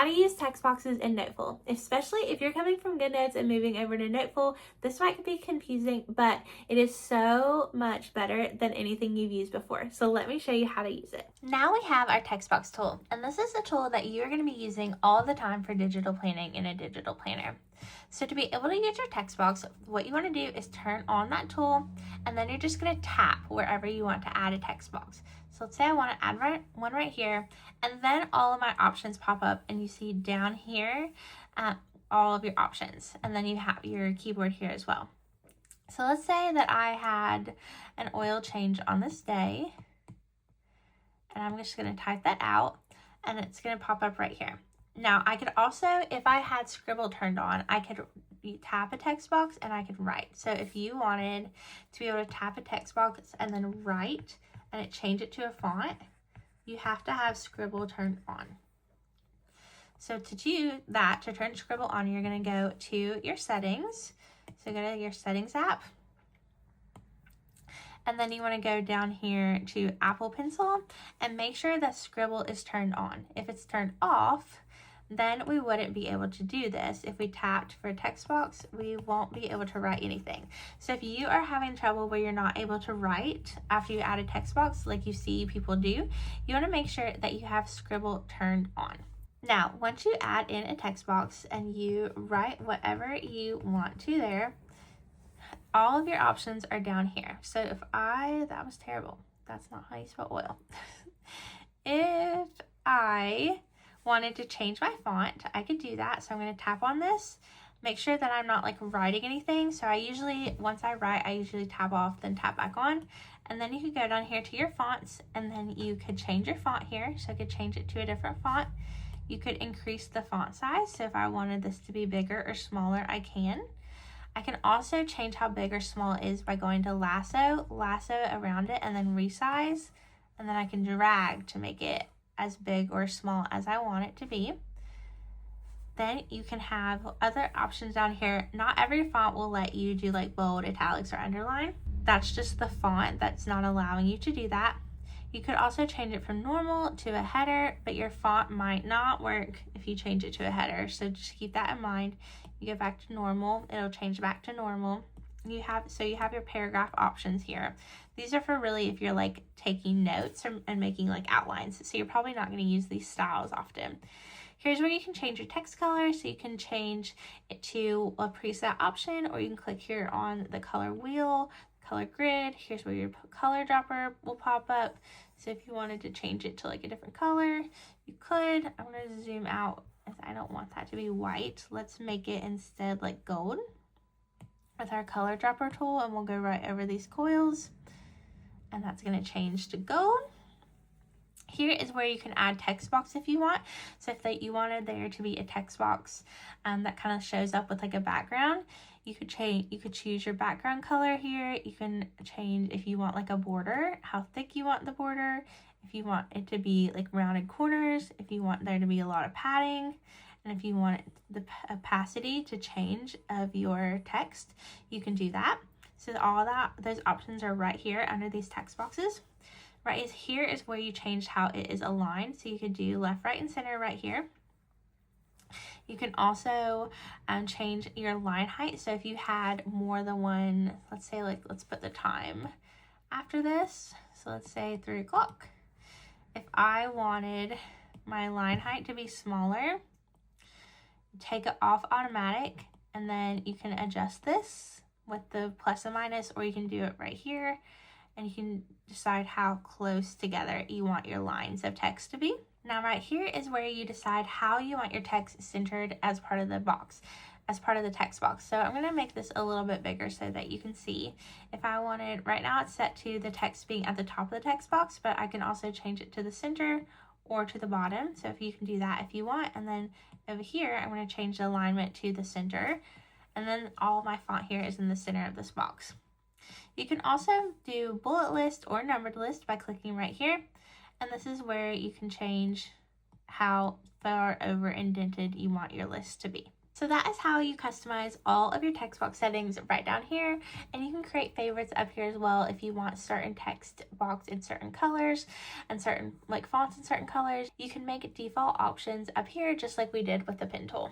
how to use text boxes in Noteful. Especially if you're coming from GoodNotes and moving over to Noteful, this might be confusing, but it is so much better than anything you've used before. So let me show you how to use it. Now we have our Textbox tool, and this is the tool that you're going to be using all the time for digital planning in a digital planner. So to be able to use your Textbox, what you want to do is turn on that tool, and then you're just going to tap wherever you want to add a text box. So let's say I want to add one right here, and then all of my options pop up, and you see down here all of your options, and then you have your keyboard here as well. So let's say that I had an oil change on this day, and I'm just going to type that out, and it's going to pop up right here. Now, I could also, if I had Scribble turned on, I could tap a text box and I could write. So if you wanted to be able to tap a text box and then write and it change it to a font, you have to have Scribble turned on. So to do that, to turn Scribble on, you're going to go to your settings. So go to your settings app. And then you want to go down here to Apple Pencil and make sure that Scribble is turned on. If it's turned off, then we wouldn't be able to do this. If we tapped for a text box, we won't be able to write anything. So if you are having trouble where you're not able to write after you add a text box, like you see people do, you want to make sure that you have Scribble turned on. Now, once you add in a text box and you write whatever you want to there, all of your options are down here. So if that was terrible. That's not how you spell oil. If I wanted to change my font, I could do that. So I'm going to tap on this, make sure that I'm not like writing anything. So once I write, I usually tap off, then tap back on. And then you could go down here to your fonts, and then you could change your font here. So I could change it to a different font. You could increase the font size. So if I wanted this to be bigger or smaller, I can. I can also change how big or small it is by going to lasso around it, and then resize. And then I can drag to make it as big or small as I want it to be. Then you can have other options down here. Not every font will let you do like bold, italics, or underline. That's just the font that's not allowing you to do that. You could also change it from normal to a header, but your font might not work if you change it to a header. So just keep that in mind. You go back to normal, it'll change back to normal. You have your paragraph options here. These are for really if you're like taking notes and making like outlines. So you're probably not going to use these styles often. Here's where you can change your text color. So you can change it to a preset option, or you can click here on the color wheel, color grid. Here's where your color dropper will pop up. So if you wanted to change it to like a different color, you could. I'm going to zoom out as I don't want that to be white. Let's make it instead like gold with our color dropper tool, and we'll go right over these coils, and that's going to change to gold. Here is where you can add text box if you want. So if you wanted there to be a text box that kind of shows up with like a background, you could choose your background color here. You can change if you want like a border, how thick you want the border, if you want it to be like rounded corners, if you want there to be a lot of padding, and if you want the opacity to change of your text, you can do that. So those options are right here under these text boxes. Right here is where you change how it is aligned. So you could do left, right, and center right here. You can also change your line height. So if you had more than one, let's put the time after this. So let's say 3 o'clock. If I wanted my line height to be smaller, take it off automatic, and then you can adjust this with the plus and minus, or you can do it right here, and you can decide how close together you want your lines of text to be. Now right here is where you decide how you want your text centered as part of the box, as part of the text box. So I'm going to make this a little bit bigger so that you can see. If I wanted, right now it's set to the text being at the top of the text box, but I can also change it to the center or to the bottom. So if you can do that if you want. And then over here, I'm going to change the alignment to the center. And then all my font here is in the center of this box. You can also do bullet list or numbered list by clicking right here. And this is where you can change how far over indented you want your list to be. So that is how you customize all of your text box settings right down here, and you can create favorites up here as well if you want certain text box in certain colors and certain like fonts in certain colors. You can make default options up here just like we did with the pen tool.